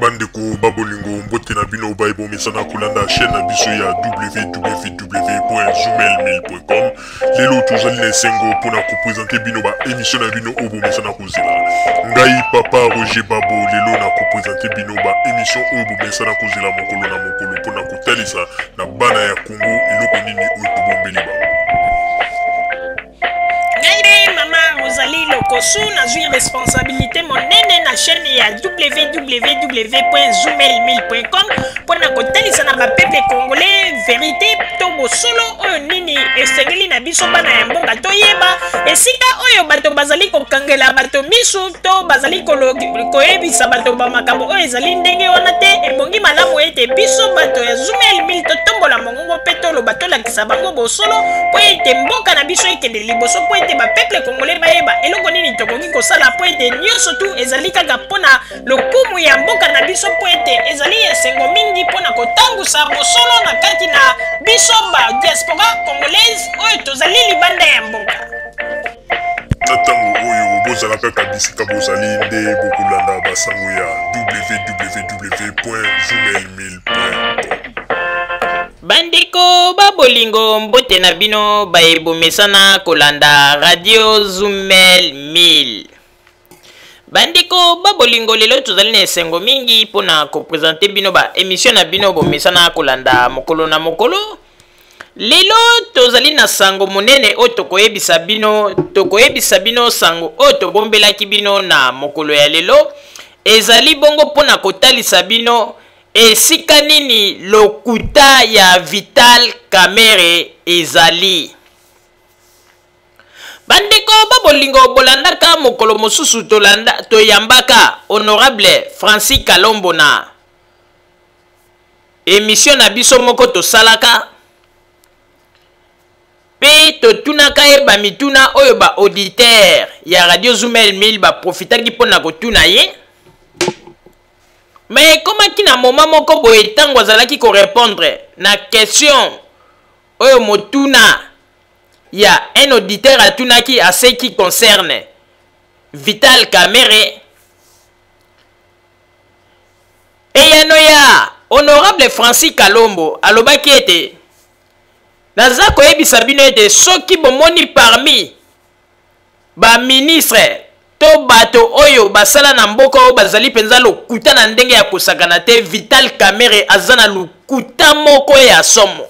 Bandeko babolingo mbote na bino baibo mesana kulanda chaîne na biso ya www.zoomel1000.com. Lelo tozali na sengo pona ko présenter bino ba émission na bino obo mesana kozela. Ngai papa Roger Babo lelo na ko présenter bino ba émission obo mesana kozela mokolo na mokolo pona ko talisa na bana ya Congo eloko nini oyo tobombeli ba. Rosalie Lokosu na zui responsabilité monene na chaîne ya www.zoomel1000.com pour na kotalisa na peuple congolais vérité to bosolo oyo nini esengeli na biso bana ya mboka toyeba esika oyo bato bazali kokangela bato misu to bazali koyebisa bato ba makambo oyo ezali ndenge wana te ebongi malamu ete biso bato ya Zoomel 1000 totombola mongongo pe toloba tolakisa bango bosolo po ete mboka na biso ekende liboso po ete ba peuple congolais bayeba eloko nini tokoki kosala po ete nyonso tu ezali kaka mpona lokumu ya mboka na biso po ete ezali esengo mingi mpona kotangusa bosolo na kati na biso ba diaspora congolaise oyo tozali libanda ya mboka. Na ntango oyo bozalaka kabisika bozali nde bokolanda basango ya www.zoomel1000.com. Bandeko babolingo mbote na bino baebomesana kolanda radio Zoomel 1000. Bandeko babolingo lelo tozali na esengo mingi pona ko présenter bino ba émission na bino bomesana kolanda mokolo na mokolo. Lelo tozali na sango monene o tokoyebisa bino sango o tobombelaki bino na mokolo ya lelo ezali bongo pona kotalisa bino esika nini lokuta ya Vital Kamerhe ezali. Bandeko babolingo bolandaka mokolo mosusu toyambaka honorable Francis Kalombo na émission na biso moko tosalaka pe totunaka ye bamituna oyo ba auditeur ya radio Zoomel 1000 ba profitaki pona kotuna ye. Mais comment qui na moment moko boye tango azalaki ko répondre na question oyo motuna ya un auditeur atunaki à ce qui concerne Vital Kamerhe eyano ya honorable Francis Kalombo alobaki ete naza koyebisa bino ete soki bomoni parmi ba ministre to bato oyo basala na mboka oyo bazali penza lokuta na ndenge ya kosakana te Vital Kamerhe azana lokuta moko ya somo.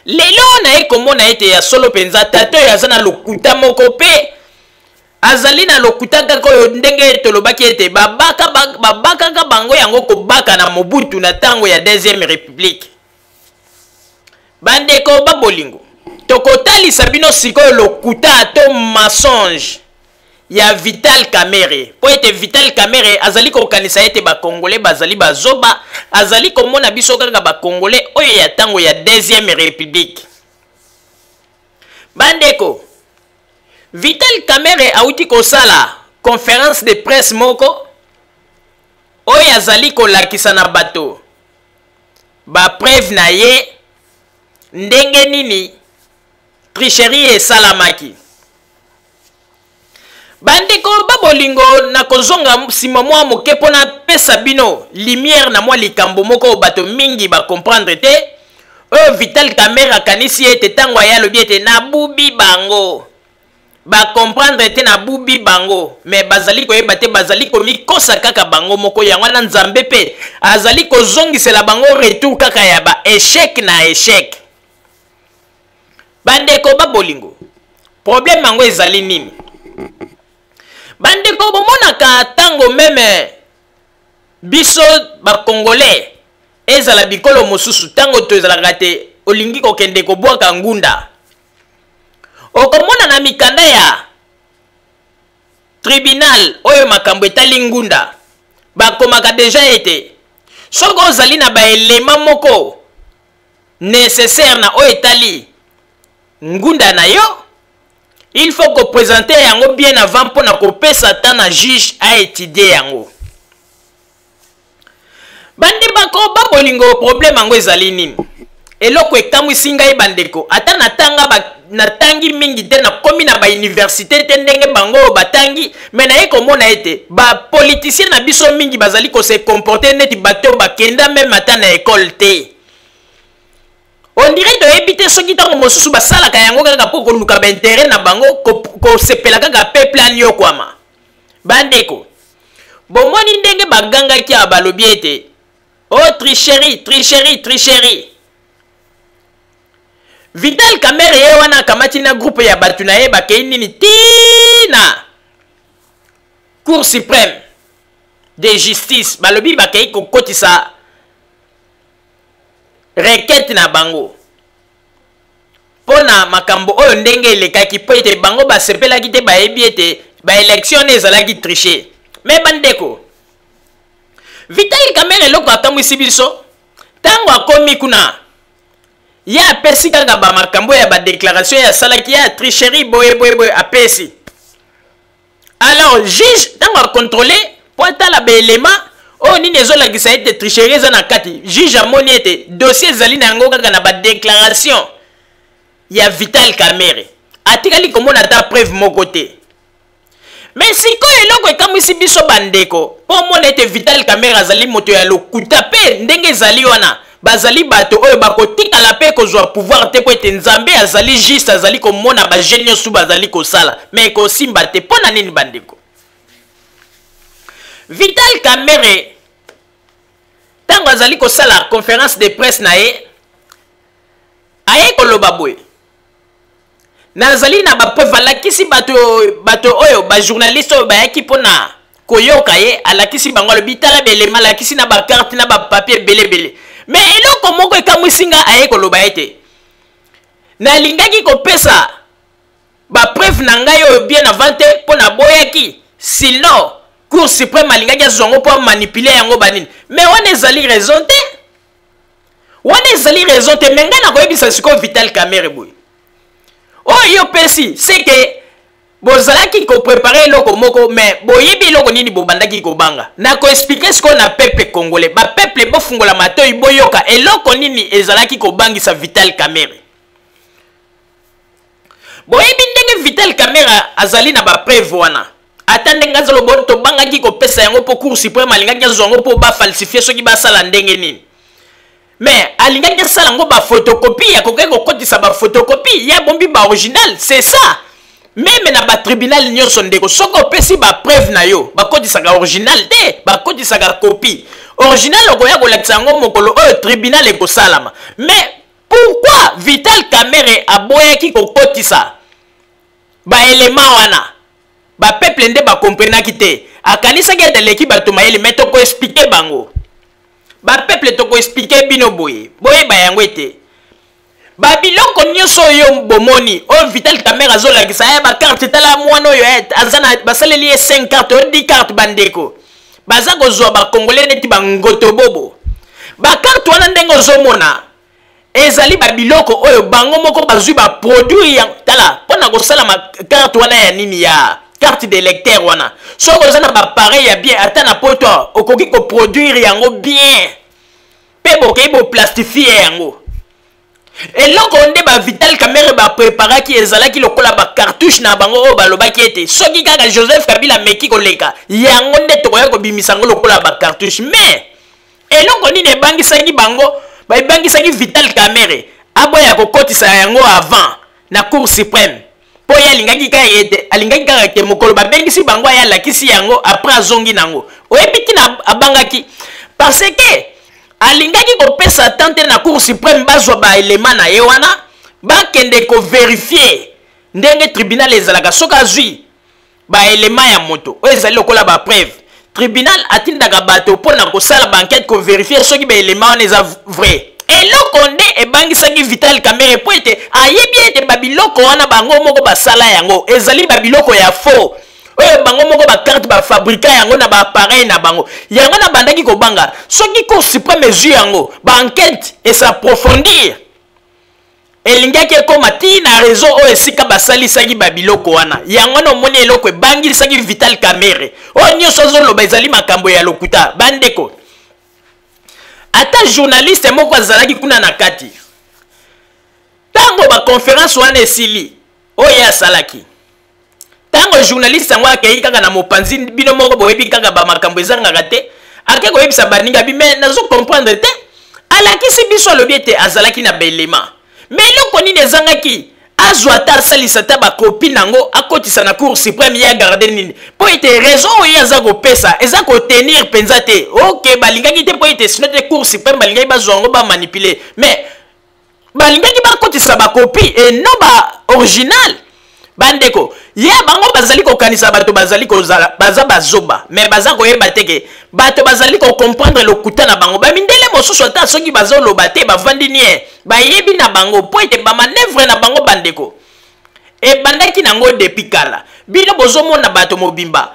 Lelo na ekomona ete ya solo penza tato oyo azana lokuta moko pe azali na lokuta kaka oyo ndenge tolobaki ete babakaka bango yango kobaka na Mobutu na tango ya deuxième république. Bandeko babolingo tokotalisa bino sikoyo lokuta to mensonge ya Vital Kamerhe po ete Vital Kamerhe azali kokanisa ete bakongole bazali bazoba azali komona biso kaka bakongole oyo ya tango ya deuxième république. Bandeko Vital Kamerhe auti kosala conférence de presse moko oyo azali kolakisa na bato ba preuve na ye ndenge nini tricherie esalamaki. Bandeko babolingo na kozonga sima mwa moke pona pesa bino lumière na mwa likambo moko bato mingi ba comprendre te oyo Vital Kamerhe akanisi ete tango ya lobi ete na bubi bango ba comprendre te na bubi bango mais bazali koyeba te bazali komikosa kaka bango moko yango na Nzambe pe azali kozongisela bango retour kaka ya ba échec na échec. Bandeko babolingo problème yango ezali nini? Bandeko bomonaka tango meme biso ba congolais ezala bikolo mosusu tango tozalaka te olingi kokende kobwaka ngunda okomona na mikanda ya tribunal oyo makambo etali ngunda bakomaka deja ete soko ozali na baelema moko nécessaire na oyo etali ngunda na yo il faut que présenter yango bien avant pour na kopesa ta na juge a étudier yango. Bandi bako babolingo problème yango ezali nini eloko ekamwisi ngai bandeko ata natangi mingi te nakomi na bauniversité te ndenge bango batangi me naye komona ete bapoliticien na biso mingi bazali kose comporte neti bato bakenda meme ata na ekole te on dirait toyebi te soki ntango mosusu basalaka yango kaka mpo koluka baintere na bango kosepela kaka peuple aniokwama bandeko bomoni ndenge bagangaki a balobi ete oh tricherie Vital Kamerhe ye wana kamati na groupe ya batu na ye bakei nini tina Cour suprême de justice balobi bakei kokotisa requête na bango pona makambo oyo ndenge elekaki po ete bango basepelaki te bayebi ete baélection ezalaki tricher me bandeko Vital Kamerhe eloko akamwisi biso ntango akomi kuna ye apesi kaka bamakambo ya badéclaration ya salaki ya tricherie boye apesi alors juge ntango akontrole po atala baelema oyo nini ezolakisa ete tricherie eza na kati juge amoni ete dossier ezali na yango kaka na badéclaration ya Vital Kamerhe atikali komona ata preuve moko te mais sikoyo eloko ekamwisi biso bandeko mpo omona ete Vital Kamerhe azali moto ya lokuta mpe ndenge ezali wana bazali bato oyo bakotikala mpe kozwa pouvoir te po ete nzambe azali juste azali komona bagene nyonso bazali kosala me ekosimba te mpo na nini bandeko Vital Kamerhe ntango azali kosala conférence de presse na ye aye koloba boye nazali na bapreuve alakisi bato oyo bajournaliste oyo bayaki mpona koyoka ye alakisi bango alobi tala belema alakisi na bakarte na bapapier ebelebele me eloko moko ekamwisi nga aye koloba ete nalingaki kopesa bapreuve na ngai oyo bien avant te mpo naboyaki sino Cour suprême alingaki azwa yango mpo amanipule yango banini me wana ezali raison te me ngai nakoyebisa sikoyo Vital Kamerhe boye oyo pesi c'est que bozalaki koprepare eloko moko me boyebi eloko nini bobandaki kobanga na koexplike sikoyo na peuple congolais bapeuple bofungola matoi boyoka eloko nini ezalaki kobangisa Vital Kamerhe boyebi ndenge Vital Kamerhe azali na bapreuve wana ata ndenge azalobo tobangaki kopesa yango mpo Cour suprême alingaki azwa yango mpo bafalsifie soki basala ndenge nini mais alingaki asala yango bafotokopie akoki kokotisa bafotokopie ya bombi baoriginal c'est ça même na batribunal nyonso ndeko soki opesi bapreuve na yo bakotisaka original te bakotisaka copie original okoya kolakisa yango mokolo oyo tribunal ekosalama mais pourquoi Vital Kamerhe aboyaki kokotisa baelema wana bapeuple nde bakomprenaki te akanisaki ete eleki bato mayele me tokoexplike bango bapeuple tokoexplike bino boyeba yango ete babiloko nyonso oyo bomoni oyo Vital Kamerhe azolakisa ya bakarte tala mwana oyo aza na basaleli ye 5 carte oyo 10 carte bandeko baza kozwa bakongole neti bangoto bobo bakarte wana ndenge ozomona ezali babiloko oyo bango moko bazwi baproduit ya tala mpona kosala makarte wana ya nini ya carte d'électeur wana soki oza na bapareil ya bien ata na poto okoki koproduire yango bien mpe bokei boplastifie yango eloko nde Vital Kamerhe bapreparaki ezalaki lokola bacartouche na bango oyo balobaki ete soki kaka Joseph Kabila meki koleka yango nde tokoya kobimisa yango lokola bacartouche mais eloko nini ebangisaki bango babangisaki Vital Kamerhe aboya kokotisa yango avant na Cour suprême po ye alingaki kaka ete mokolo babengisi bango aya alakisi yango après azongi nango oyebi tina abangaki parce que alingaki kopesa tante na Cour suprême bazwa baelema na ye wana bakende koverifie ndenge tribunal ezalaka soki azwi baelema ya moto oyo ezali lokola bapreuve tribunal atindaka bato mpona kosala bankete koverifie soki baelema wana eza vrai eloko nde ebangisaki Vital Kamerhe po ete ayebi ete babiloko wana bango moko basala yango ezali babiloko ya faux oyo bango moko bakarte bafabrika yango na baappareil na bango yango na bandaki kobanga soki Cour suprême ezwi yango bankete esaprofondir elingaki ekoma ti na réseau oyo esika basalisaki babiloko wana yango na omoni eloko ebangisaki Vital Kamerhe oyo nyonso azoloba ezali makambo ya lokuta bandeko ata journaliste moko azalaki kuna na kati tango ba conférence wana esili oya salaki tango journaliste ngo akei kaka na mopanzi bino moko boyebi kaka ba makambo ezanga te ake koyebisa baninga bi mais nazo comprendre te alakisi biso alobi ete azalaki na belema mais eloko nini ezangaki azwa ata asalisa ata bakopine nango akotisa na cour suprême ya garde nini mpo ete raison oyo aza kopesa eza kotenir mpenza te ok balingaki te mpo ete sino te cour suprême balingaki bazwa yango bamanipule mais balingaki bakotisa bakopi e non ba original bandeko ye bango bazali kokanisa bato bazali kozala baza bazoba mais baza koyeba teke bato bazali comprendre lokuta na bango bamindele mosusu ata soki bazoloba te bavandi nie bayebi na bango po ete bamanevre na bango bandeko e bandaki nango depuis kala bino bozomona bato mobimba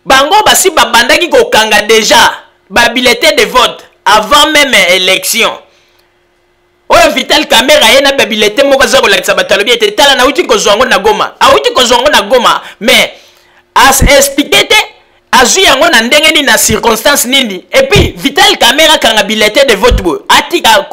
bango basi babandaki kokanga déjà babilete de vote avant même élection oyo Vital Kamerhe ye na babilete moko za kolakisa batalobi ete tala na uti kozwango na Goma auti kozwango na Goma mais as expliqué te azwi yango na ndenge ni na circonstance nini et puis Vital Kamerhe kanga bilete de vote bo atika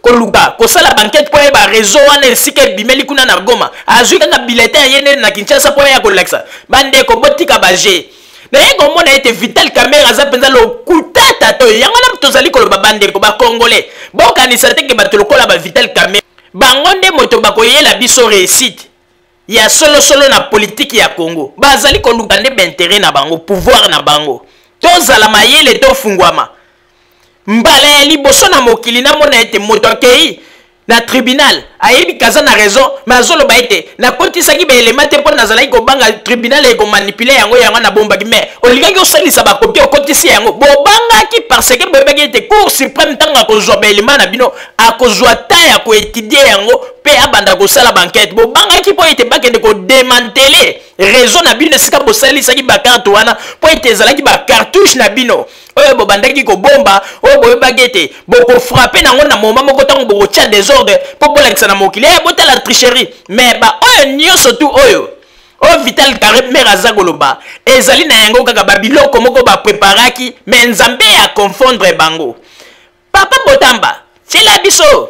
koluka kosala banquette po ba réseau wana esika bimeli kuna na Goma azwi kanga bilete yene na Kinshasa po ya kolakisa bande ko botika baje na yego mona ete Vital Kamerhe aza penza lokuta tato yango na tozali koloba bande ko ba congolais bokanisa te ke bato lokola ba Vital Kamerhe bango nde moto bakoyela biso réussite ya solo na politique ya Congo bazali koluka nde bintérêt na bango pouvoir na bango tozala mayele to fungwama mbala ya liboso na mokili na mona ete moto akei na tribunal ayebi kaza na raison mais azoloba ete nakotisaki baelema te mpo nazalaki kobanga tribunal ekomanipuler yango na bombaki mais olingaki osalisa bakopi okotisi yango bobangaki parce que boyebaki ete cour suprême ntango akozwa baelema na bino akozwa ta ya koétudie yango mpe abanda kosala banquete bobangaki mpo ete bakende kodemantele raison na bino esika bosalisaki bakarte wana mpo ete ezalaki bacartouche na bino oyo bobandaki kobomba oyo boyebaki ete bokofrape nango na moma moko ntango bokotia désordre mpo bolakisa na mokili botala tricherie mais oyo nyonso tu oyo Vital Kamerhe aza koloba ezali na yango kaka babiloko moko bapreparaki mais nzambe ya confondre bango papa Botamba tiela biso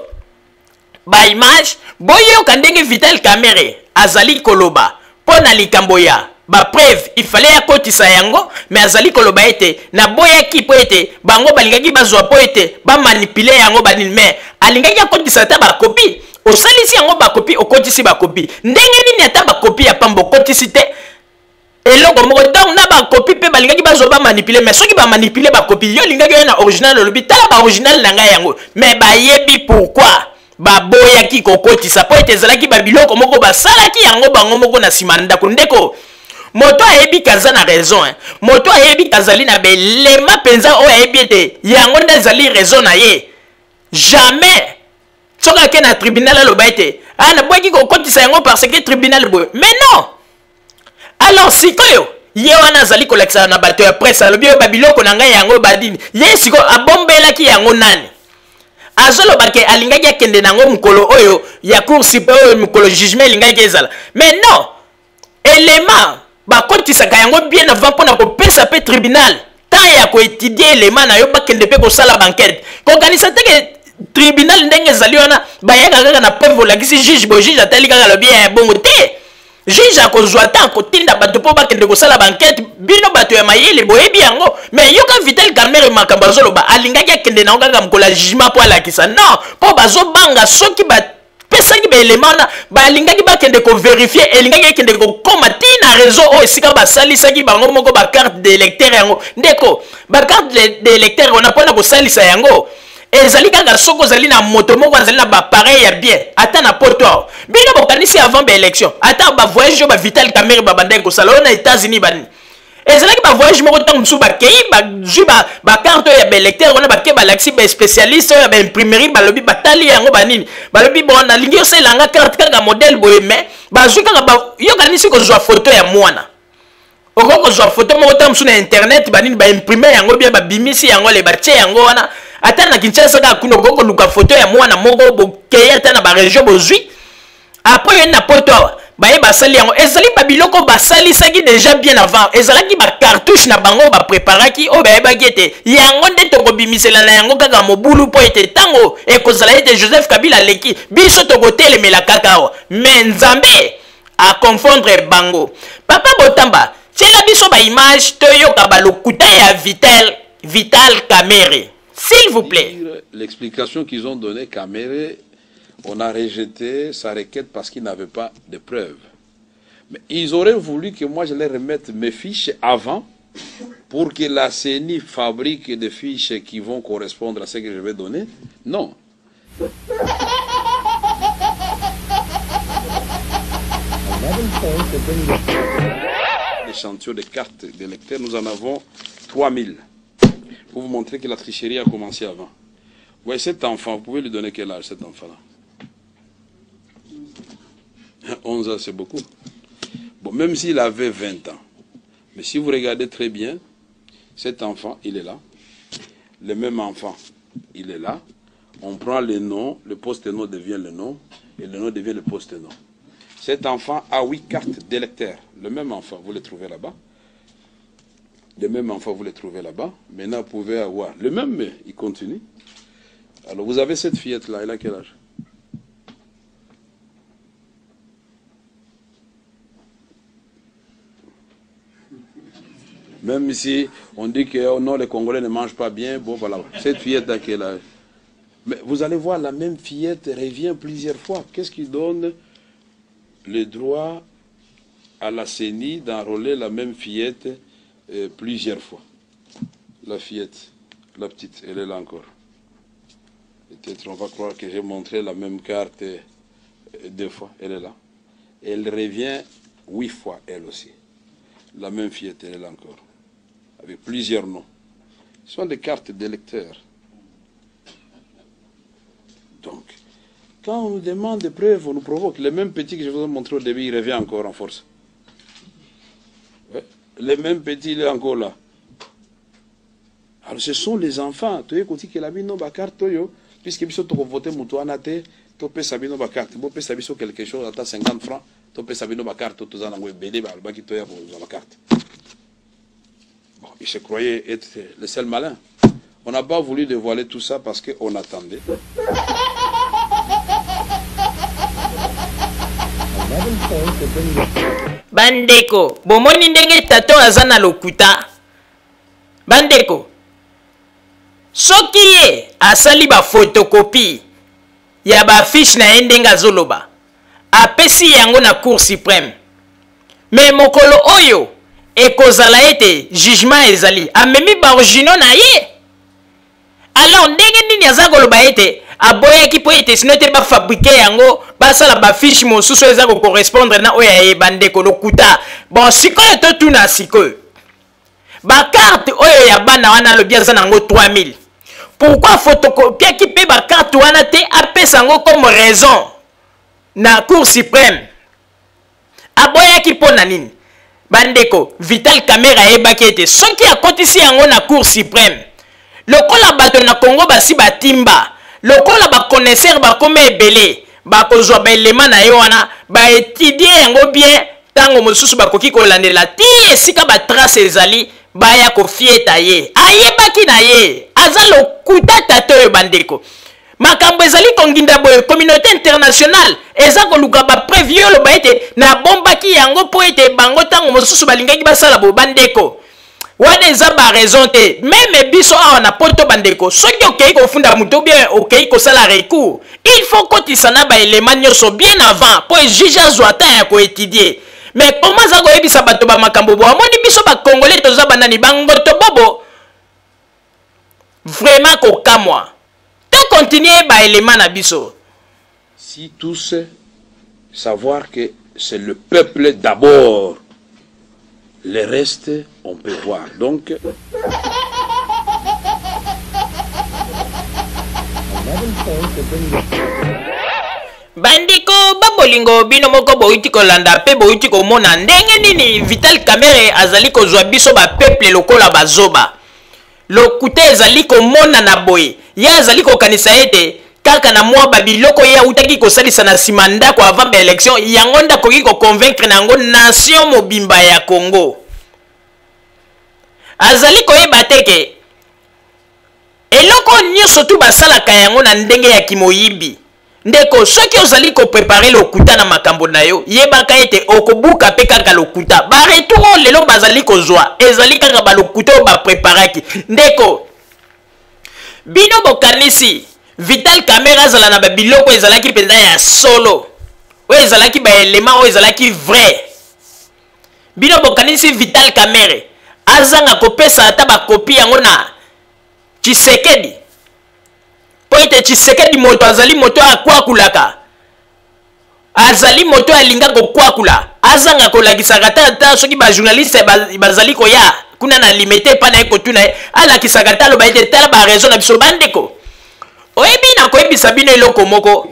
baimage boyoka ndenge Vital Kamerhe azali koloba mpo na likambo ya preuve il fallait akotisa yango mais azali koloba ete na boyaki po ete bango balingaki bazwa po ete bamanipule yango banini mais alingaki akotisa ata bakopi osalisi yango bakopi okotisi bakopi ndenge nini ata bakopi ya pamba okotisi te eloko moko ntango na bakopi mpe balingaki bazwa bamanipule mais soki bamanipule bakopi yo lingaki oyo na original olobi tala baoriginal na ngai yango mais bayebi pourquoi baboyaki kokotisa po ete ezalaki babiloko moko basalaki yango bango moko na nsima ndako ndeko moto ayebi kaza na raison moto ayebi kazali na belema penza oyo ayebi ete yango nde ezali raison na ye jamais soki ake na tribunal aloba ete naboyaki kokotisa yango parce que tribunal boye mais non alors sikoyo ye wana azali kolakisa na bato ya presse alobi oyo babiloko na ngai yango badini ye sikoyo abombelaki yango nani azolobake alingaki akende nango mokolo oyo ya cour suprême oyo mokolo jugement elingaki ezala mais non élément bakotisaka yango bien avant mpona kopesa mpe tribunal temps ya koétudie élément na yo bakende mpe kosala banquete kokanisa teke tribunal ndenge ezali wana bayaka kaka na preuve olakisi juge bo juge atali kaka lobi ya bongo te juge akozwa ata akotinda bato mpo bakende kosala banquete bino bato ya mayele boyebi yango mais yoka Vital Kamerhe makambo azoloba alingaki akende nango kaka mokolo ya jugement mpo alakisa non mpo bazobanga soki pesaki baelema wana balingaki bakende koverifie elingaki ekende kokoma tina réseau oyo esika basalisaki bango moko bacarte d'électeur yango ndeko bacarte d'électeur wana mpona kosalisa yango ezali kaka soki ozali na moto moko azali na bapareil ya bien ata na poto bino bokanisi avant baélection ata bavoyage oyo Vital Kamerhe babandaki kosala oyo na États-Unis banini ezalaki bavoyage moko ntango mosusu bakei bazwi bacarte oyo ya baélecteur wana bake balakisi baspécialiste oyo ya baimprimerie balobi batali yango banini balobi bon nalingi osalelanga carte kaka modèle boye mais bazwi kaka yokanisi kozwa foto ya mwana okoki kozwa foto moko ntango mosusu na internet banini baimprime yango bien babimisi yango le batie yango wana ata na Kinshasa kaka kuna okoki koluka foto ya mwana moko bokei ata na baregion bozwi apres yo na poto awa baye basali yango ezali babiloko basalisaki déjà bien avant ezalaki bacartouche na bango bapreparaki oyo bayebaki ete yango nde tokobimisela na yango kaka mobulu mpo ete ntango ekozala ete Joseph Kabila aleki biso tokotelemela kaka awa me nzambe akonfondre bango. Papa Botamba tiela biso baimage toyoka balokuta ya Vital Kamerhe s'il vous plaît. L'explication qu'ils ont donnée, Kamerhe, on a rejeté sa requête parce qu'il n'avait pas de preuves. Mais ils auraient voulu que moi je les remette mes fiches avant pour que la CENI fabrique des fiches qui vont correspondre à ce que je vais donner. Non. L'échantillon de cartes d'électeurs, nous en avons 3000. Pour vous montrer que la tricherie a commencé avant. Vous voyez cet enfant, vous pouvez lui donner quel âge cet enfant-là? 11 ans, c'est beaucoup. Bon, même s'il avait 20 ans. Mais si vous regardez très bien, cet enfant, il est là. Le même enfant, il est là. On prend le nom, le poste-nom devient le nom, et le nom devient le poste-nom. Cet enfant a 8 cartes d'électeurs. Le même enfant, vous le trouvez là-bas. Le même enfant, vous le trouvez là-bas. Maintenant, vous pouvez avoir le même, mais il continue. Alors, vous avez cette fillette-là, elle a quel âge? Même si on dit que oh non, les Congolais ne mangent pas bien, bon voilà, cette fillette à quel âge? Mais vous allez voir, la même fillette revient plusieurs fois. Qu'est-ce qui donne le droit à la CENI d'enrôler la même fillette plusieurs fois? La fillette, la petite, elle est là encore. Peut-être on va croire que j'ai montré la même carte 2 fois, elle est là. Elle revient 8 fois, elle aussi. La même fillette, elle est là encore. Avec plusieurs noms. Ce sont des cartes d'électeurs. Donc, quand on nous demande des preuves, on nous provoque. Le même petit que je vous ai montré au début, il revient encore en force. Ouais. Le même petit, il est encore là. Alors, ce sont les enfants. Tu écoutes que la bino ba carte yo, puisque biso to voter mutu anate, to pe sabino ba carte. Bo pe sabiso quelque chose à 50 francs, to pe sabino ba carte to zana ngwe bede ba ba ki to ya bo ba carte. Bon, il se croyait être le seul malin. On n'a pas voulu dévoiler tout ça parce qu'on attendait. Bandeko, bomoni ndenge tato azana lokuta. Bandeko, soki ye asali ba photocopie ya ba fiche na ndenga zoloba, apesi yango na Cour suprême. Mais mokolo oyo ekozala ete jugement ezali amemi ba originaux na ye. Alors ndenge nini aza koloba ete aboyaki po ete sino te ba fabriquer yango basala ba fiche mosusu eza ko correspondre na oya ye bandeko lokuta. Bon sikoyo to tuna sikoyo ba carte oyo ya bana wana lobi aza nango 3000. Pourquoi photocopier ki pe ba carte wana te apesa ngo comme raison na Cour suprême? Aboyaki po na nini? Bandeko, Vital Kamerhe ayebaki ete soki akotisi yango na Cour suprême, lokola bato na Congo basi batimba, lokola ba connaisseur bakome ebele, bakozwa ba elema na ye wana, ba étudier yango bien, tango mosusu bakoki kolandela ti esika ba trace ezali, baya kofieta ye. Ayebaki na ye, aza lokuta tato yo bandeko. Makambo ezali konginda boye communauté internationale eza koluka ba previo lo ba ete na bombaki yango po ete bango tango mosusu balingaki basala bo bandeko. Wana eza ba raison te. Même biso awa na poto bandeko, soki okei kofunda muto bien okei kosala recours, il faut kotisa na ba élément nyonso bien avant po juge azwa ta ya ko étudier. Mais comment ça koyebisa bato ba makambo bo amoni biso ba congolais toza banani bango to bobo. Vraiment kokamwa. Continuer par élément nabiso. Si tous savoir que c'est le peuple d'abord, le reste on peut voir. Donc bandiko babolingo bino moko boiti kolanda pe boiti komona ndenge nini Vital Kamerhe azali kozwa biso ba peuple lokola bazoba. Lokuta ezali komona na boye. Ya azali kokanisa ete kaka na mwa babiloko ya utaki kosalisa na nsima ndako avant ba élection yango ndakoki koconvaincre nango nation mobimba ya Congo. Azali koyeba teke eloko nyonso tu basalaka yango na ndenge ya kimoyibi. Ndeko soki ozali ko préparer lokuta na makambo na yo yebaka ete okobuka pe kaka lokuta ba retour lelo bazali kozwa ezali kaka ba lokuta o ba préparaki. Ndeko bino bokanisi Vital Kamerhe zala na babiloko ezalaki penza ya solo oyo ezalaki ba élément oyo ezalaki vrai. Bino bokanisi Vital Kamerhe azanga kopesa ata ba copie yango na Tshisekedi po ete Tshisekedi moto azali moto akwakulaka azali moto alinga kokwakula azanga kolakisaka ata soki ba journaliste bazali koya kuna na limité pa na ekotuna alakisaka ata loba ete tala ba raison na biso bandeko oyebi na koyebisa bino eloko moko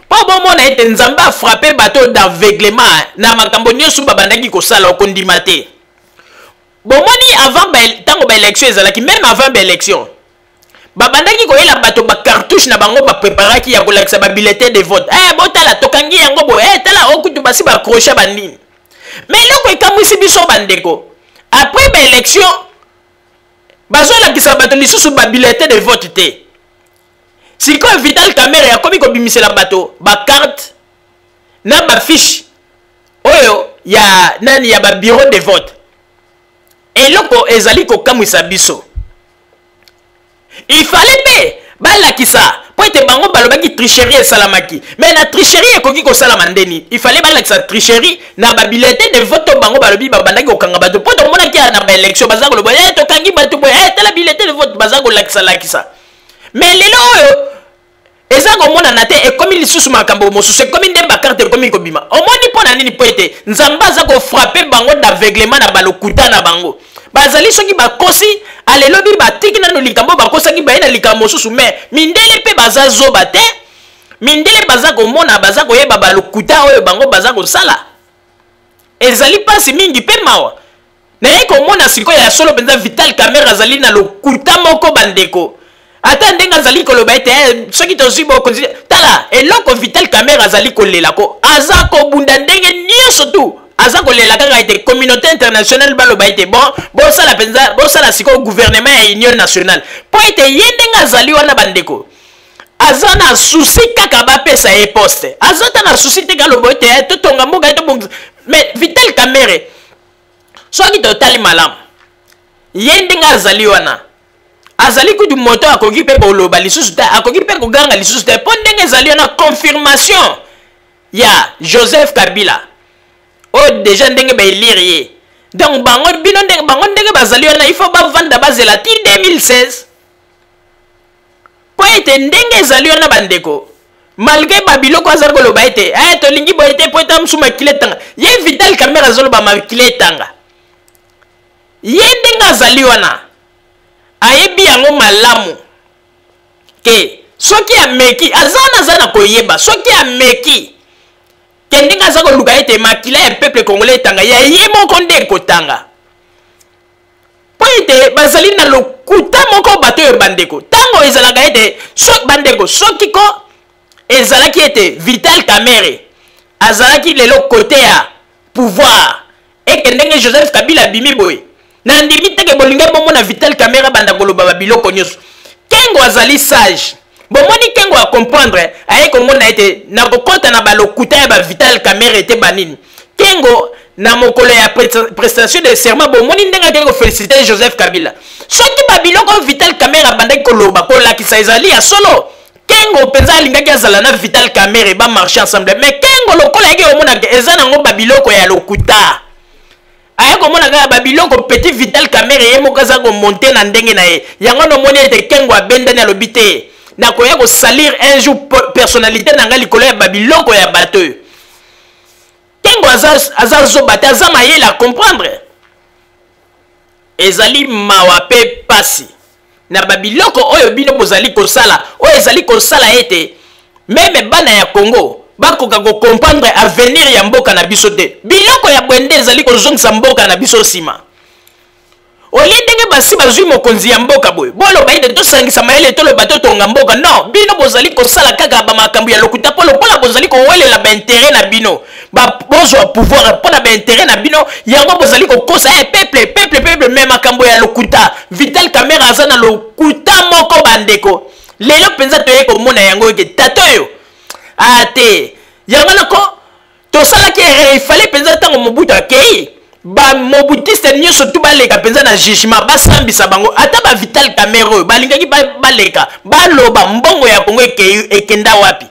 po bomona ete nzambe afrappe bato d'aveuglement na makambo nyonso babandaki kosala okondima te. Bomoni avant tango ba élection ezalaki même avant ba élection babandaki koyela bato ba cartouche na bango ba préparaki ya kolakisa ba bulletin de vote botala tokangi yango bo tala okutu basi ba crochet bandini mais loko ekamwisi biso bandeko après ba élection bazolakisa bato lisusu ba bulletin de vote te. Sikoyo Vital Kamerhe yakomi kobimisela bato ba carte na ba fiche oyo ya nani ya ba bureau de vote eloko ezali kokamwisa biso. Il fallait pe balakisa po ete bango balobaki tricherie esalamaki mais na tricherie ekoki kosalama ndeni il fallait balakisa tricherie na ba bulletin de vote bango balobi babandaki kokanga bato po tomonaki na ba élection baza koloba tokangi bato boye tala bulletin de vote baza kolakisa mais lelo oyo eza komona na te ekomi lisusu makambo mosusu ekomi nde bakarte ekomi kobima omoni mpo na nini po ete nzambe aza kofrappe bango d'aveuglement na balokuta na bango bazali soki bakosi alelobi batiki nano likambo bakosaki baye na likambo mosusu mais mindele mpe baza zoba te mindele baza komona baza koyeba balokuta oyo bango baza kosala ezali pasi mingi mpe mawa naye komona sikoyo ya solo mpenza Vital Kamerhe azali na lokuta moko bandeko ata ndenge azali koloba ete soki tozwi bokonzi tala eloko Vital Kamerhe azali kolelako aza kobunda ndenge nyonso tu aza kolela kaka ete communauté internationale baloba ete bon bosala penza bosala sikoyo gouvernement ya union nationale po ete ye ndenge azali wana bandeko aza na souci kaka bapesa ye poste aza ta na souci te kaloba ete totonga mboka etobongisa mais Vital Kamerhe soki totali malamu ye ndenge azali wana azali kutu moto akoki mpe koloba lisusu te akoki mpe koganga lisusu te mpo ndenge ezali wana confirmation ya Joseph Kabila oyo déjà ndenge baelire ye donc bango bino ndenge bazali wana il faut bavanda bazela ti 2016 po ete ndenge ezali wana bandeko malgré babiloko azali koloba ete tolingi boye te po ete mosu makile etanga ye Vital Kamerhe azoloba makile etanga ye ndenge azali wana ayebi yango malamu ke soki ameki aza na koyeba soki ameki ke ndenge aza koluka ete makila ya peuple congolais etanga ya ye moko nde ekotanga po ete bazali na lokuta moko bato oyo bandeko ntango ezalaka ete bandeko soki ko ezalaki ete Vital Kamerhe azalaki lelo kote ya pouvoir eke ndenge Joseph Kabila abimi boye na ndimi teke bolinga bomona Vital Kamerhe banda koloba babiloko nyonso kengo azali sage bomoni kengo a comprendre aye komona ete na kokota na balokuta ya ba Vital Kamerhe ete banini kengo na mokolo ya prestation de serment bomoni ndenge akeli koféliciter Joseph Kabila soki babiloko Vital Kamerhe abandaki koloba kolakisa ezali ya solo kengo mpenza alingaki azala na Vital Kamerhe bamarche ensemble mais kengo lokola yaki omonaka eza nango babiloko ya lokuta aya komona kaka babiloko petit Vital Kamerhe ye moko aza komonte na ndenge na ye yango nomoni ete kengo abendani alobi te nakoya kosalir un jour personnalité na ngai likolo ya babiloko ya bato oyo kengo aza zoba te aza mayele a comprendre ezali mawa mpe pasi na babiloko oyo bino bozali kosala oyo ezali kosala ete meme bana ya Congo bakoka ko comprendre avenir ya mboka na biso te biloko ya bwende ezali kozongisa mboka na biso sima olie ndenge basi bazwi mokonzi ya mboka boye boloba ide tosangisa mayele toloba totonga mboka non bino bozali kosala kaka bamakambo ya lokuta mpona bozali kowelela baintere na bino bozwa pouvoir mpona baintere na bino yango bozali kokosa peuple me makambo ya lokuta Vital Kamerhe aza na lokuta moko bandeko lelo mpenza toye komona yango eke tata oyo ate yango nako tosalaki ifale mpenza ntango mobutu akei bamobutiste nyonso tu baleka mpenza na jugement basambisa bango ata bavital Kamerhe oyo balingaki baleka baloba mbongo ya kongo ekenda wapi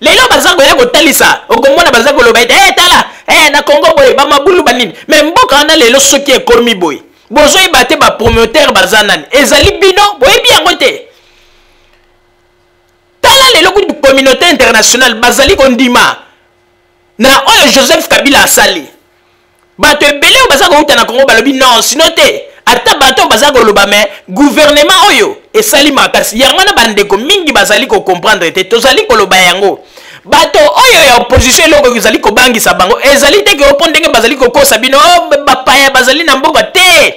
lelo baza koya kotalisa okomona baza koloba ete tala na kongo boye bamabulu banini me mboka wana lelo soki ekomi boye bozoyeba te bapromoteur baza nani ezali bino boyebi yango te tala lelo kuti communauté internationale bazali kondima na oyo Joseph Kabila asali bato ebele oyo baza kouta na kongo balobi non sino te ata bato oyo baza koloba me gouvernement oyo esali makasi yango wana bandeko mingi bazali kocomprendre te tozali koloba yango bato oyo ya opposition eloko ezali kobangisa bango ezali te ke opo ndenge bazali kokosa bino bapaya bazali na mboka te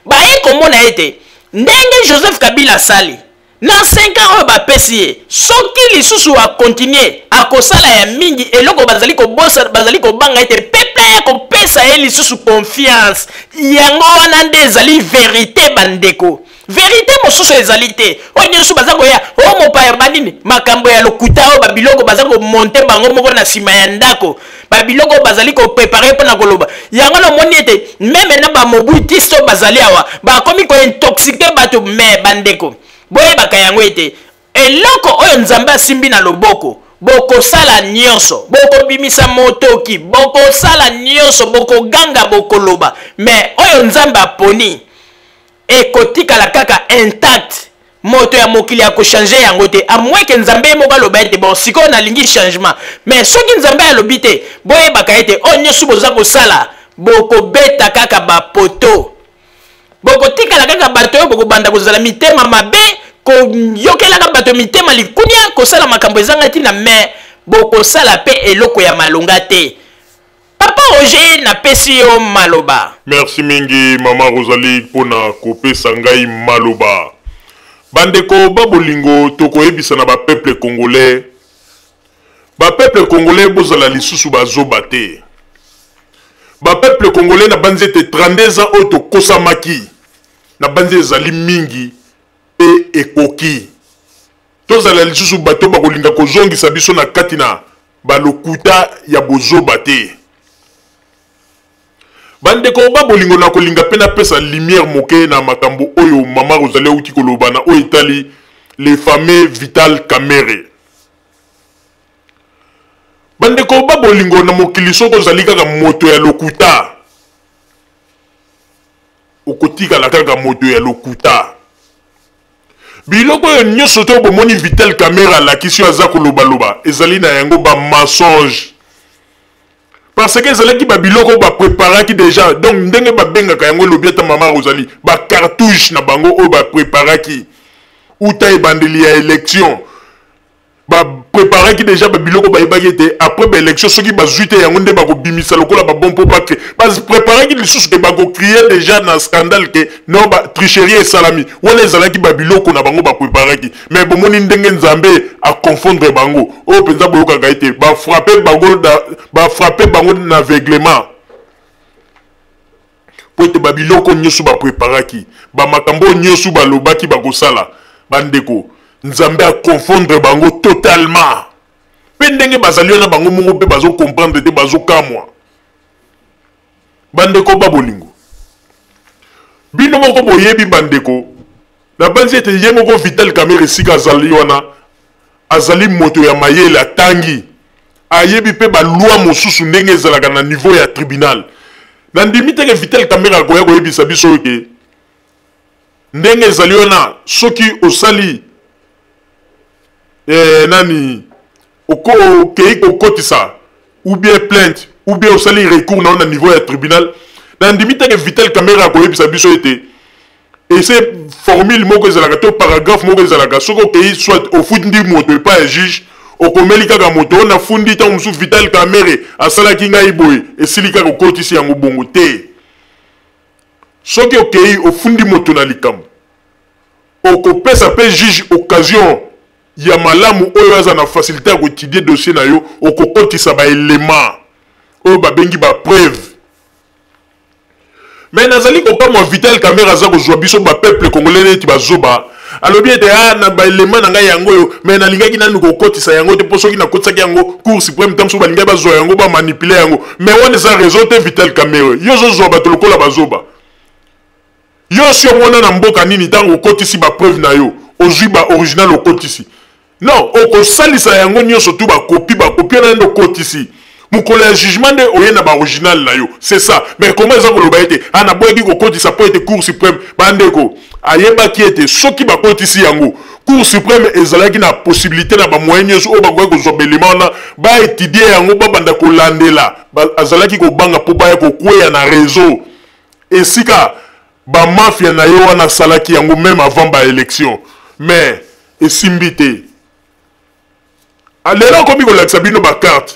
baye komona ete ndenge Joseph Kabila asali na 5 ans oyo bapesi ye soki lisusu akontinue akosala ya mingi eloko bazali kobosa bazali kobanga ete peuple ya kopesa ye lisusu confiance yango wana nde ezali verité bandeko verité mosusu ezali te oyo nyonso baza koya o mopaya banini makambo ya lokuta oyo babiloko baza komonte bango moko na nsima ya ndako babiloko oyo bazali koprepare mpona koloba yango namoni ete meme na bamobutiste oyo bazali awa bakomi kointoxike bato me bandeko boyebaka yango ete eloko oyo nzambe asimbi na loboko bokosala nyonso bokobimisa motoki bokosala nyonso bokoganga bokoloba me oyo nzambe aponi ekotikala kaka intact moto ya mokili akochange yango te amweke nzambe moko aloba ete bon sikoyo nalingi changement mais soki nzambe alobi te boyebaka ete oyo nyonso boza kosala bokobeta kaka bapoto bokotikala kaka bato oyo bokobanda kozala mitema mabe koyokelaka bato mitema likunia kosala makambo ezanga ntina me bokosala pe eloko ya malonga te papa Roger napesi yo maloba merci mingi mama Rosalie mpona kopesa ngai maloba bandeko babolingo tokoyebisa na bapeuple congolais bozala lisusu bazoba te bapeuple congolais na banzi ete 32 ans oyo tokosamaki na banzi ezali mingi pe ekoki tozala lisusu bato bakolinga kozongisa biso na kati na balokuta ya bozoba te bandeko babolingo na kolinga pe napesa lumière moke na makambo oyo mama Rosalie auti koloba na oyo etali le fameux Vital Kamerhe bandeko babolingo na mokili soko ozali kaka moto ya lokuta okotikala kaka moto ya lokuta biloko oyo nyonso to bomoni Vital Kamerhe alakisi aza kolobaloba ezali na yango bamensonge parce que ezalaki babiloko bapreparaki déjà donc ndenge babengaka yango elobi ata mama Rosalie bacartouche na bango oyo bapreparaki uta ebandeli ya élection bapreparaki déjà babiloko bayebaki ete après baélection soki bazwi te yango nde bakobimisa lokola babon mpo bake bapreparaki lisusu ke bakocrie déjà na scandale ke non batricherie esalami wana ezalaki babiloko na bango bapreparaki mais bomoni ndenge nzambe aconfondre bango oyo mpenza boyokaka ete bafrappe bango na aveuglement po ete babiloko nyonso bapreparaki bamakambo nyonso balobaki bakosala bandeko nzambe a confondre bango totalement pe ndenge bazali na bango moko pe bazo comprendre te bazo kamwa bandeko babolingo bino moko boyebi bandeko na banzi ete ye moko Vital Kamerhe sika azali wana azali moto ya mayele atangi ayebi pe balwa mosusu ndenge ezalaka na niveau ya tribunal na ndimi teke Vital Kamerhe akoya koyebisa biso ke ndenge ezali wana soki osali nani okei kokotisa ou bien plainte ou bien osali recours na niveau ya tribunal na ndimi teke Vital Kamerhe akoyebisa biso ete ese formule moko ezalaka to paragraphe moko ezalaka soki okei soit ofundi moto epa ya juge okomeli kaka moto oyo nafundi ntango mosusu Vital Kamerhe asalaki ngai boye esili kaka okotisi yango bongo te soki okei ofundi moto na likambo okopesa pe juge occasion ya malamu oyo aza na facilité ya koétudier dossier na yo okokotisa baélément oyo babengi bapreuve. Mais nazali kokamwa Vital Kamerhe aza kozwa biso bapeuple congolais neti bazoba alobi ete na baélément na ngai yango oyo mais nalingaki nanu kokotisa yango te mpo soki nakotisaki yango cour suprême ntango so balingaki bazwa yango bamanipule yango mais wana eza raison te Vital Kamerhe yo ozozwa bato lokola bazoba yo si omona na mboka nini ntango okotisi bapreuve na yo ozwi baoriginal okotisi non okosalisa yango nyonso tu bakopi oyo nayende okotisi mokolo ya jugement nde oye na baoriginal na yo c'est ça. Mais comment eza koloba ete naboyaki kokotisa mpo ete cour suprême bandeko ayebaki ete soki bakotisi yango cour suprême ezalaki na possibilité na bamoyen nyonso oyo bakoki kozwa belema wana baétudie yango babanda kolandela azalaki kobanga mpo baya kokweya na réseau esika bamafia na ye wana asalaki yango même avant baélection mais esimbi te. Lelo akomi kolakisa bino bakarte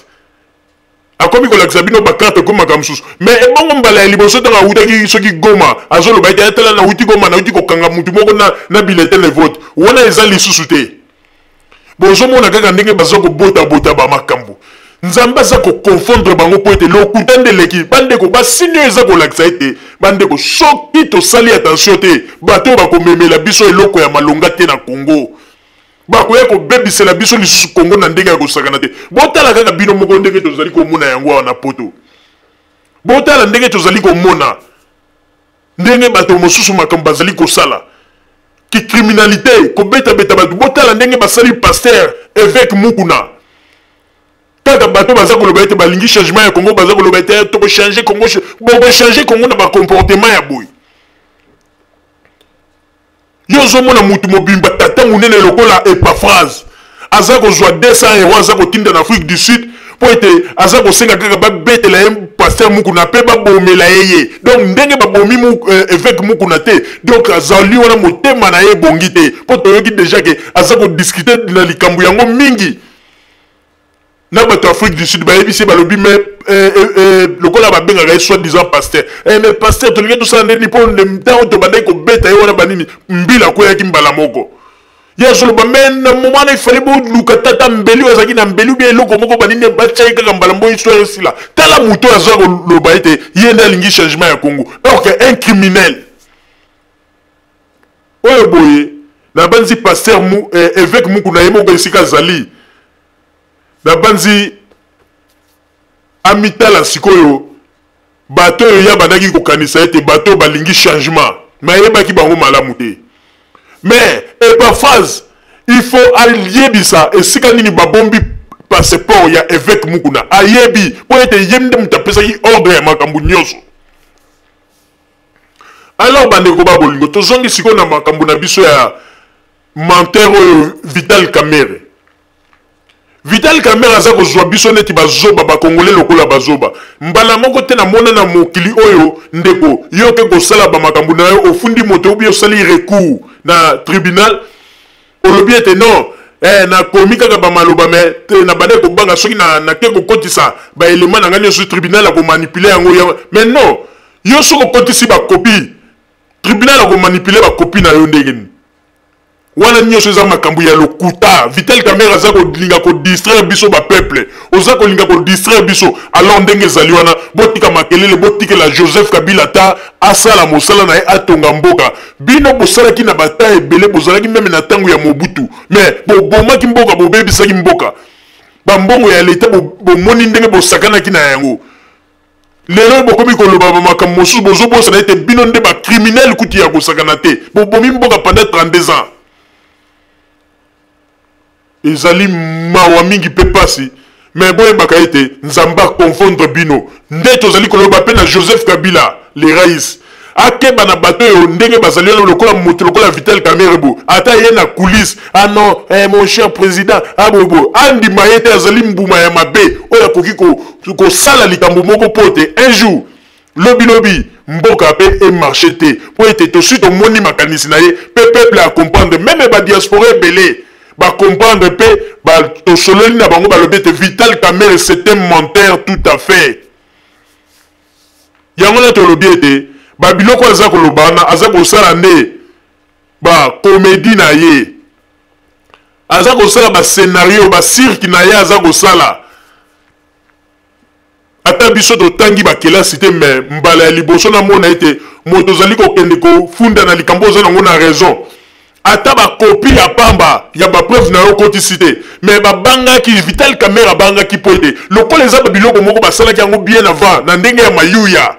akomi kolakisa bino bakarte ekomaka mosusu mais ebongo mbala ya liboso ntango awutaki soki Goma azoloba ete atala nauti Goma nauti kokanga mutu moko na bulletin de vote wana eza lisusu te. Bozomona kaka ndenge baza kobota bamakambo nzambe aza koconfondre bango mpo ete lokuta ndeleki bandeko basini oyo eza kolakisa ete bandeko soki tosali attention te bato oyo bakomemela biso eloko ya malonga te na Congo bakoya kobebisela biso lisusu Congo na ndenge ya kosakana te. Botala kaka bino moko ndenge tozali komona yango awa na poto botala ndenge tozali komona ndenge bato mosusu makambo bazali kosala kicriminalité kobetabeta bato botala ndenge basali pasteur évêque Mukuna kaka bato baza koloba ete balingi changement ya Congo baza koloba ete tokochange Congo bokochange Congo na bacomportement ya boye yo ozomona mutu mobimba tata munene lokola Epaphrase aza kozwa 200 euros aza kotinda na Afrique du Sud po ete aza kosenga kaka babetela ye pasteur Mukuna mpe babomela ye donc ndenge babomi évêque Mukuna te donc azali wana motema na ye ebongi te mpo toyoki déjà ke aza kodiscute na likambo yango mingi na bato Afrique du Sud bayebisi balobi mais lokola babengaka ye soi-disant pasteur mais pasteur tolingi tosala ndeni mpo ntango tobandaki kobeta ye wana banini mbila akweyaki mbala moko ye azoloba me na moma wana ifale boluka tata mbeli oyo azalaki na mbeli ubie eloko moko banini batiaki kaka mbala mbo histoire esila tala moto oyo aza koloba ete ye nde alingi changement ya Congo donc un criminel oyo boye na banzi pasteur évêque Mukuna ye moko esika azali na banzi amitala sikoyo bato oyo ya bandaki kokanisa ete bato balingi changement mais ayebaki bango malamu te. Mais Epaphrase il faut ayebisa esika nini babombi passeport ya évêque Mukuna ayebi po ete ye nde mutu apesaki ordre ya makambo nyonso. Alors bandeko babolingo tozongi sikoyo na makambo na biso ya menteur oyo Vital Kamerhe. Vital Kamerhe aza kozwa biso neti bazoba bakongole lokola bazoba mbala moko te na mona na mokili oyo ndeko yo ke kosala bamakambo na yo ofundi moto obi osali recours na tribunal olobi ete non nakomi kaka bamaloba me te na bande kobanga soki na ke kokotisa baélément na ngai nyonso tribunal akomanipule yango mais non yo soki okotisi bakopi tribunal akomanipule bakopi na yo ndenge nini wana nyonso eza makambo ya lokuta. Vital Kamerhe aza kolinga kodistraire biso bapeuple oza kolinga kodistraire biso alors ndenge ezali wana botika makelele botikela Joseph Kabila ta asala mosala na ye atonga mboka bino bosalaki na bata ebele bozalaki meme na ntango ya Mobutu mais bobomaki mboka bobebisaki mboka bambongo ya leta bomoni ndenge bosakanaki na yango lelo bokomi koloba bamakambo mosusu bozobosana ete bino nde bacriminel kuti ya kosakana te bobomi mboka pendant 32 ans. Ezali mawa mingi pe pasi mais boyebaka ete nzambe akonfondre bino nde tozali koloba pe na Joseph Kabila le rais akeba na bato oyo ndenge bazali wana lokola moto lokola Vital Kamerhe bo ata ye na coulisse non mon cher président abobo andima ye te azali mbuma ya mabe oyo akoki kosala likambo moko po te un jour lobi mboka pe emarche te po ete tosi tomoni makanisi na ye pe peuple a comprendre même badiaspora ebele ba comprendre pe ba tosololi na bango balobi ete Vital Kamerhe c'est un menteur tout à fait yango na tolobi ete babiloko aza kolobana aza kosala nde comédie na ye aza kosala scénario cirque na ye aza kosala ata biso totangi bakelasi te me mbala ya liboso na mona ete moto ozali kokende kofunda na likambo oza nango na raison ata bakopi ya pamba ya bapreuve na yo kotisi te me babangaki Vital Kamerhe abangaki po ete lokola eza babiloko moko basalaki yango bien avant na ndenge ya mayuya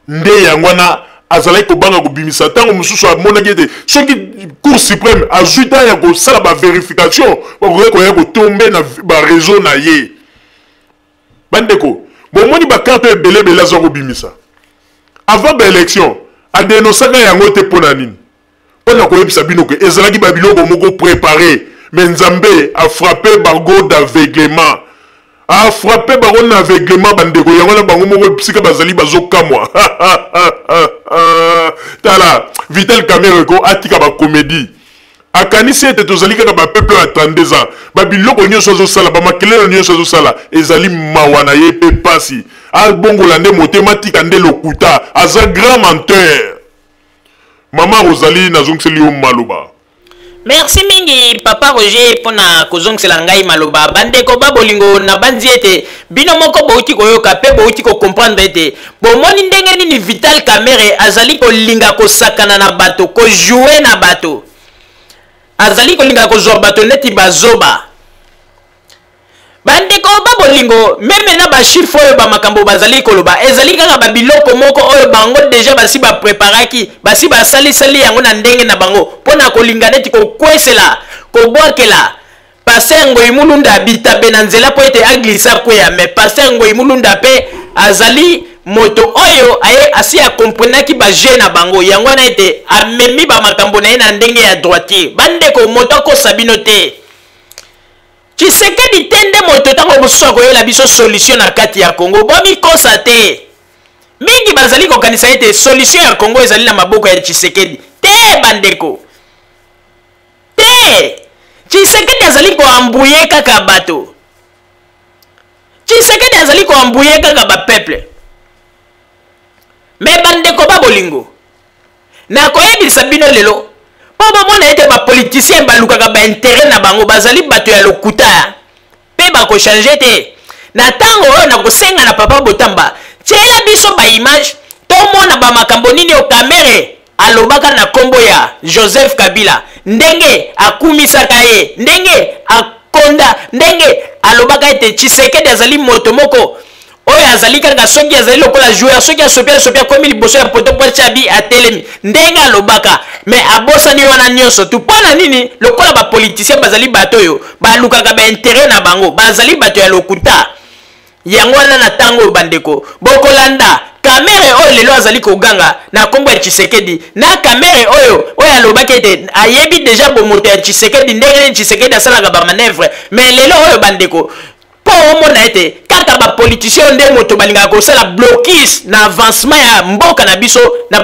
nde yango wana azalaki kobanga kobimisa ntango mosusu amonaki ete soki cour suprême azwi ntan ya kosala bavérification bakoki koya kotombe na bareseau na ye bandeko bomoni bakarte ebele ebele aza kobimisa avant baélection adenosaka yango te mpo na nini mpona koyebisa bino ke ezalaki babiloko moko préparé me nzambe afrappe bango d'aveuglement afrappe bango na aveuglement bandeko yango na bango moko sika bazali bazokamwa tala Vital Kamerhe ko atika bacomédie akanisi ete tozali kaka bapeuple ya 32 ans babiloko nyonso azosala bamakelelo nyonso azosala ezali mawa na ye mpe pasi abongola nde motema tika nde lokuta aza grand menteur mama Rosalie nazongiseli yo maloba. Merci mingi papa Roger pona kozongisela ngai maloba bandeko babolingo na banzi ete bino moko bouti koyoka pe bouti ko comprendre ete bomoni ndenge nini Vital Kamerhe azali kolinga kosakana na bato ko jouer na bato azali kolinga kozwa bato neti bazoba bandeko babolingo meme na bashifre oyo bamakambo bazali koloba ezali kaka babiloko moko oyo bango deja basi bapreparaki basi basalisali yango na ndenge na bango mpona kolinga neti kokwesela kobwakela Paster Ngoyi Mulunda abita be na nzela po ete aglisa kweya me Paster Ngoyi Mulunda pe azali moto oyo aye asi akomprenaki baje na bango yango na ete amemi bamakambo na ye na ndenge ya droitier bandeko moto akosa bino te Tshisekedi tende moto tango mosusu akoyela biso solution na kati ya Congo bomikosa te mingi bazali kokanisa ete solution ya Congo ezali na maboko ya Tshisekedi te bandeko te Tshisekedi azali koambuye kaka bato Tshisekedi azali koambuye kaka bapeuple me bandeko babolingo na koyebisa bino lelo po bomona ete bapolitisien balukaka baintere na bango bazali bato ya lokuta mpe bakochange te na ntango oyo nakosenga na papa Botamba tiela biso baimage tomona bamakambo nini o Kamerhe alobaka na kombo ya Joseph Kabila ndenge akumisaka ye ndenge akonda ndenge alobaka ete Tshisekedi azali moto moko oyo azali kaka soki azali lokola joueur soki asopia komi liboso ya poto po chabi atelemi ndenge alobaka me abosani wana nyonso tu mpona nini lokola bapolitisien bazali bato oyo balukaka baintere na bango bazali bato ya lokuta yango wana na ntango oyo bandeko bokolanda Kamerhe oyo lelo azali koganga na kombo ya Tshisekedi na Kamerhe oyo alobaki ete ayebi deja bomoto ya Tshisekedi ndenge Tshisekedi asalaka bamanevre me lelo oyo bandeko po omona ete kaka bapolitisien nde moto balingaka kosala blocus na avancement ya mboka na biso na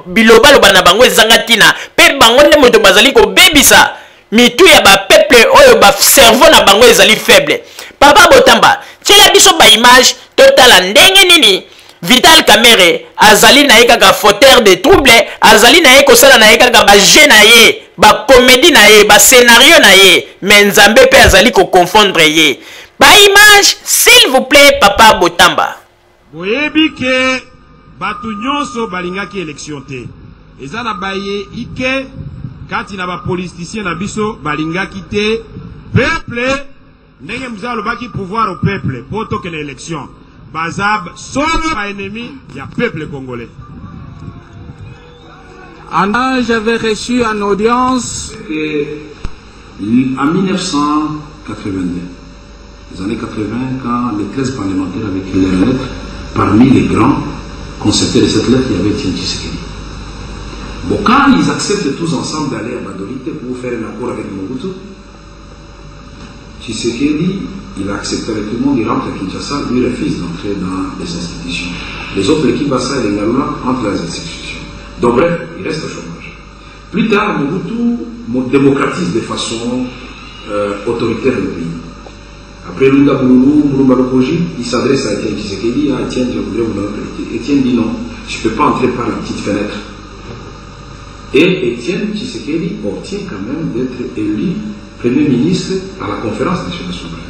bilobaloba na bango ezanga ntina mpe bango nde moto bazali kobebisa mitu ya bapeuple oyo bacerveau na bango ezali faible papa Botamba tiela biso baimage totala ndenge nini Vital Kamerhe azali na ye kaka fauteur de trouble azali na ye kosala na ye kaka baje na ye bacomédie na ye bascénario na ye me nzambe mpe azali koconfondre ye baimage s'il vous plaît papa Botamba boyebi ke bato nyonso balingaki élection te eza na baye ike kati na bapolitisien na biso balingaki te peuple ndenge mzee alobaki pouvoir au peuple po tokende élection bazab solo ba ennemi ya peuple congolais. J'avais reçu en audience en 1982, les années 80, quand les 13 parlementaires avaient écrit leur lettre, parmi les grands concepteurs de cette lettre, il y avait Etienne Tshisekedi. Bon, quand ils acceptent tous ensemble d'aller à Badolite pour faire un accord avec Mobutu, Tshisekedi, il a accepté avec tout le monde, il rentre à Kinshasa, lui refuse d'entrer dans les institutions. Les autres équipes, Bassa et les Ngaloula, entrent dans les institutions. Donc bref, il reste au chômage. Plus tard, Mobutu démocratise de façon autoritaire le pays. Après Lunda Boulou, Moulumba Lokoji, il s'adresse à Etienne Tshisekedi, à Etienne, je voudrais vous nommer. Etienne dit non, je ne peux pas entrer par la petite fenêtre. Et Etienne Tshisekedi obtient quand même d'être élu Premier ministre à la conférence nationale souveraine.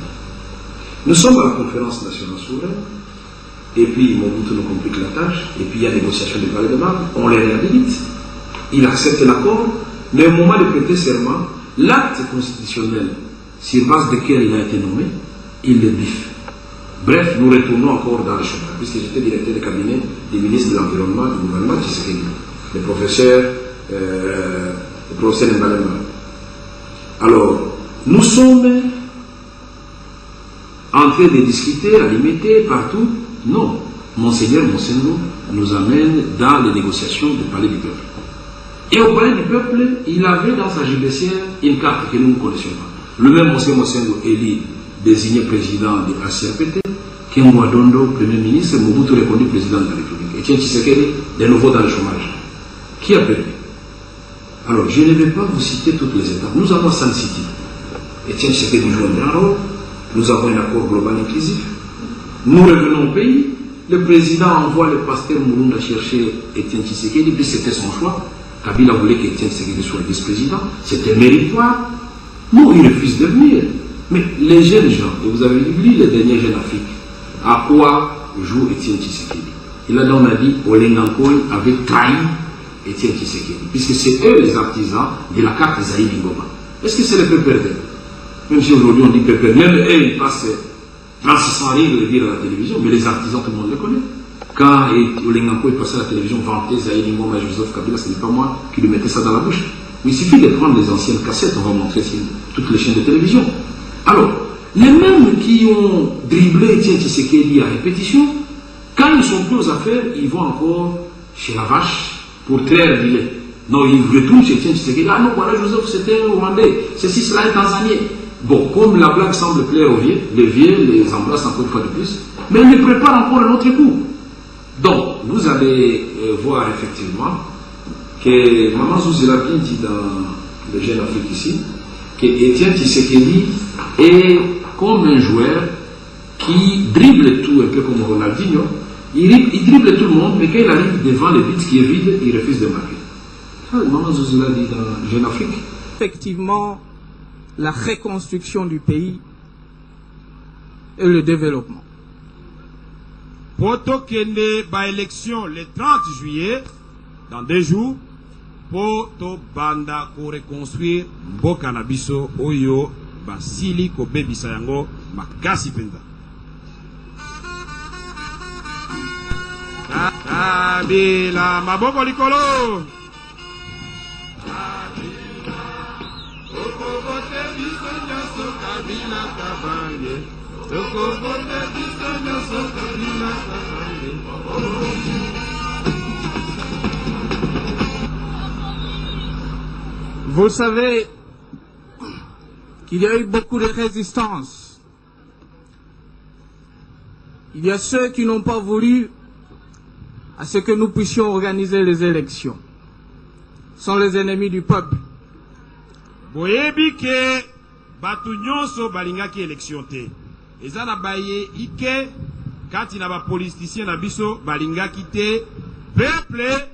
Nous sommes à la conférence nationale souveraine, et puis Mobutu nous complique la tâche, et puis il y a négociation de Palais de Marne, on les réhabilite, il accepte l'accord, mais au moment de prêter serment, l'acte constitutionnel sur base duquel il a été nommé, il le biffe. Bref, nous retournons encore dans le chemin, puisque j'étais directeur de cabinet du ministre de l'Environnement du gouvernement Tshisekedi, le professeur Mbalemba. Alors, nous sommes en train de discuter, à limiter partout. Non, Monseigneur Monsengo nous amène dans les négociations du Palais du Peuple. Et au Palais du Peuple, il avait dans sa judiciaire une carte que nous ne connaissions pas. Le même Monseigneur Monsengo élit désigné président de l'ACRPT, Kengo Adondo, Premier ministre, Mobutu reconnu président de la République. Etienne Tshisekedi, de nouveau dans le chômage. Qui a perdu? Alors, je ne vais pas vous citer toutes les étapes. Nous avons Sun City. Etienne Tshisekedi joue un grand rôle. Nous avons un accord global inclusif. Nous revenons au pays. Le président envoie le pasteur Moulounda chercher Etienne Tshisekedi, puis c'était son choix. Kabila voulait qu'Etienne Tshisekedi soit vice-président. C'était méritoire. Non, il refuse de venir. Mais les jeunes gens, et vous avez vu les derniers jeunes Afrique, à quoi joue Etienne Tshisekedi? Il a donc dit Olengankoy avait trahi Etienne Tshisekedi, puisque c'est eux les artisans de la carte Zaïd Ngoma. Est-ce que c'est le peuple d'eux? Même si aujourd'hui on dit peuple, même eux ils passent 3600 rires le dire à la télévision, mais les artisans tout le monde les connaît. Quand Olengankoy passait à la télévision, vantait Zaïd Ngoma et Joseph Kabila, ce n'est pas moi qui lui mettais ça dans la bouche. Mais il suffit de prendre les anciennes cassettes, on va montrer sur toutes les chaînes de télévision. Alors, les mêmes qui ont dribblé Etienne Tshisekedi à répétition, quand ils sont plus aux affaires, ils vont encore chez la vache pour traire du lait. Non, ils retournent chez Etienne Tshisekedi. Ah non, voilà, Joseph, c'était un Rwandais. Ceci, cela est tanzanien. Bon, comme la blague semble plaire aux vieux, les vieux les embrassent encore une fois de plus, mais ils les préparent encore un autre coup. Donc, vous allez voir effectivement que Maman Zouzela bien dit dans le Jeune Afrique ici, que Etienne Tshisekedi est comme un joueur qui dribble tout, un peu comme Ronaldinho. Il dribble tout le monde, mais quand il arrive devant le but qui est vide, il refuse de marquer. Maman Zouzela dit dans Jeune Afrique. Effectivement, la reconstruction du pays et le développement. Poto Kende ba élection le 30 juillet, dans 2 jours, Poto Banda pour reconstruire Mboka na biso oyo basili ko bebisa yango makasi penza. Kabila maboko likolo. Vous savez qu'il y a eu beaucoup de résistance. Il y a ceux qui n'ont pas voulu à ce que nous puissions organiser les élections. Ce sont les ennemis du peuple. Boyebi ke batu nyonso balingaki élection te. Eza na baye ike kati na ba politicien na biso balingaki te. Peuple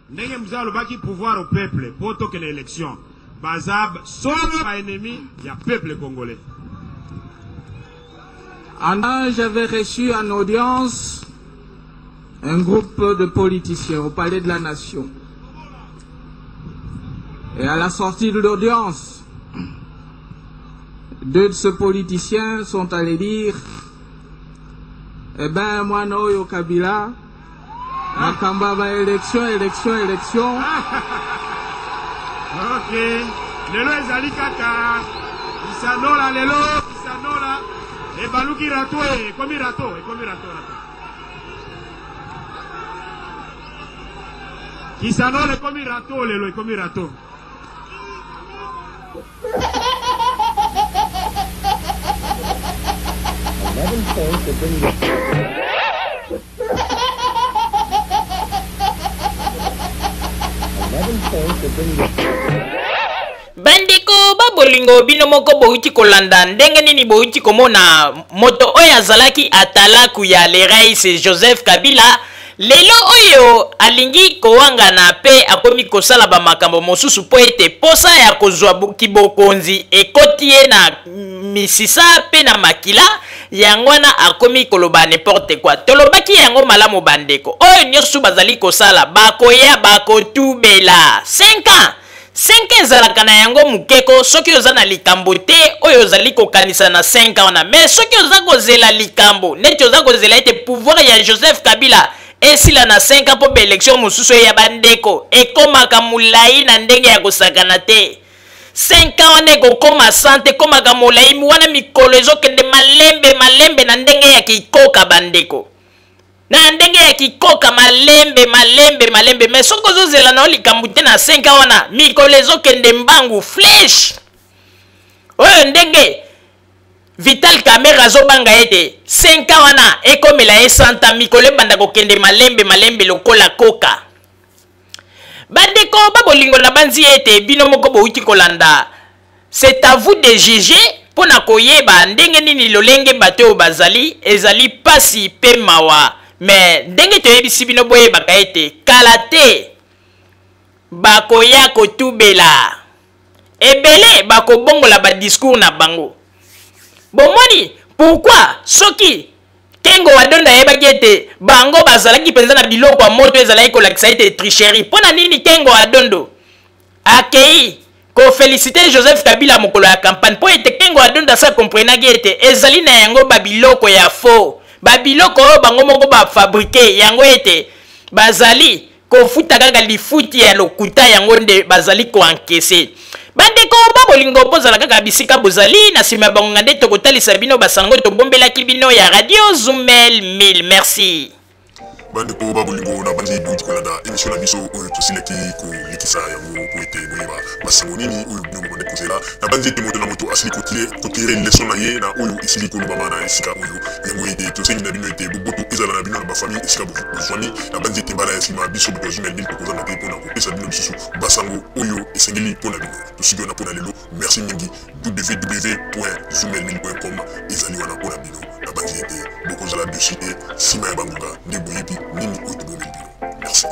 ndenge mza lobaki pouvoir au peuple poto que l'élection. Bazab solo ba ennemi ya peuple congolais. J'avais reçu en audience un groupe de politiciens au Palais de la Nation. Et à la sortie de l'audience, 2 de ces politiciens sont allés dire « Eh ben, moi, Noyo Kabila, Nakamba élection. » Ok. Lelo ezali kaka. Isanola lelo. Isanola. E baluki rato e. Ekomi rato. Kisanola ekomi rato lelo. Ekomi rato. bandeko babolingo bino moko bouti kolanda ndenge nini bouti komona moto oyo azalaki atalaku ya le rais Joseph Kabila lelo oyo alingi kowangana pe akomi kosala bamakambo mosusu po ete posa ya kozwa kibokonzi ekoti ye na misisa pe na makila yango wana akomi koloba n'importe quoi tolobaki yango malamu bandeko oyo nyonso bazali kosala bakoya bakotubela 5 ans 5 ans ezalaka na yango mukeko soki oza na likambo te oyo ozali kokanisa na 5 ans wana mais soki oza kozela likambo neti oza kozela ete pouvoir ya Joseph Kabila esila na 5 ans po baelection mosusu ya bandeko ekomaka mulai na ndenge ya kosakana te 5 ans wana ekokoma sante ekomaka mulai wana mikolo ezokende malembe na ndenge ya kikoka bandeko na ndenge ya kikoka malembe mais soki ozozela na likambo te na 5 ans wana mikolo ezokende mbangu flesh oyo ndenge Vital Kamerhe azobanga ete 5 ans wana ekomela ye santa mikolo ebanda kokende malembe lokola koka bandeko babolingo na banzi ete bino moko bouti kolanda c'est à vous de juger pona koyeba ndenge nini lolenge bato oyo bazali ezali pasi pe mawa mais ndenge toyebisi bino boyebaka ete kala te bakoya kotubela ebele bakobongola badiscours na bango bomoni pourquoi soki Kengo Wadonda yebaki ete bango bazalaki penza na biloko ya moto ezalaki kolakisa ete tricherie mpona nini Kengo Adondo akei ko féliciter Joseph Kabila mokolo ya campagne po ete Kengo Adondo sa comprenaki ete ezali na yango babiloko ya faux babiloko oyo bango moko bafabrike yango ete bazali kofuta kaka lifuti ya lokuta yango nde bazali koankese bandeko babolingo bozala kaka bisika bozali na nsima ya bango nde tokotalisa bino basango tobombelaki bino ya radio Zumel 1000 merci bandeko babolingo na bandi bouti kolanda émission na biso oyo tosilaki kolikisa yango po ete boyeba basango nini oyo bino bobande kozela na bandi ete moto na moto asili kotire leson na ye na oyo esili kolobama na esika oyo yango ete tosengi na bino ete boboto ezala na bino na bafamille esika bozwani na bandi ete mbala ya nsima biso boto Zumel 1000 tokozanga te mpona kopesa bino lisusu basango oyo esengeli mpona bino tosiki wana mpona lelo merci mingi www.zumel1000.com ezali wana mpona bino na bandi ete bokozala dessus te nsima ya bangonga nde boyebi nini oyo tobomeli bino merci